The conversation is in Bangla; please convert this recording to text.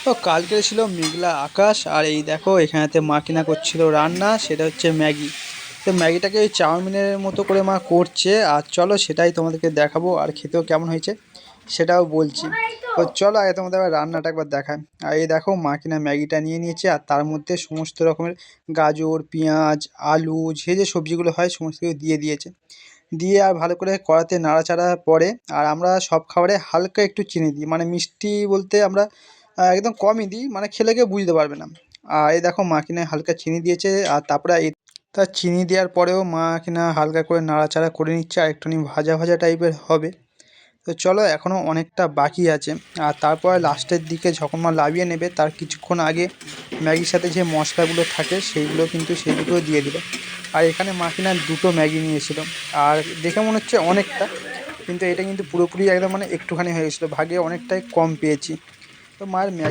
তো কালকে ছিল মেঘলা আকাশ, আর এই দেখো এখানেতে মা কিনা করছিল রান্না, সেটা হচ্ছে ম্যাগি। তো ম্যাগিটাকে ওই চাউমিনের মতো করে মা করছে, আর চলো সেটাই তোমাদেরকে দেখাবো, আর খেতেও কেমন হয়েছে সেটাও বলছি। তো চলো আগে তোমাদের আবার রান্নাটা একবার দেখায়। আর এই দেখো মা কিনা ম্যাগিটা নিয়ে নিয়েছে, আর তার মধ্যে সমস্ত রকমের গাজর, পেঁয়াজ, আলু, যে যে সবজিগুলো হয় সমস্ত কিছু দিয়ে দিয়েছে। দিয়ে আর ভালো করে কড়াতে নাড়াচাড়া পরে। আর আমরা সব খাবারে হালকা একটু চিনি দিই, মানে মিষ্টি বলতে আমরা একদম কমই দিই, মানে খেলে কেউ বুঝতে পারবে না। আর এই দেখো মা কিনা হালকা চিনি দিয়েছে, আর তারপরে তা চিনি দেওয়ার পরেও মা কিনা হালকা করে নাড়াচাড়া করে নিচ্ছে, আর একটুখানি ভাজা ভাজা টাইপের হবে। তো চলো এখনও অনেকটা বাকি আছে। আর তারপরে লাস্টের দিকে যখন মা নামিয়ে নেবে তার কিছুক্ষণ আগে ম্যাগির সাথে যে মশলাগুলো থাকে সেইগুলো কিন্তু সেগুলো দিয়ে দিল। আর এখানে মা কিনা দুটো ম্যাগি নিয়েছিল, আর দেখে মনে হচ্ছে অনেকটা, কিন্তু এটা কিন্তু পুরোপুরি একদম মানে একটুখানি হয়ে গেছিলো, ভাগে অনেকটাই কম পেয়েছি। তো মায়ের ম্যাগি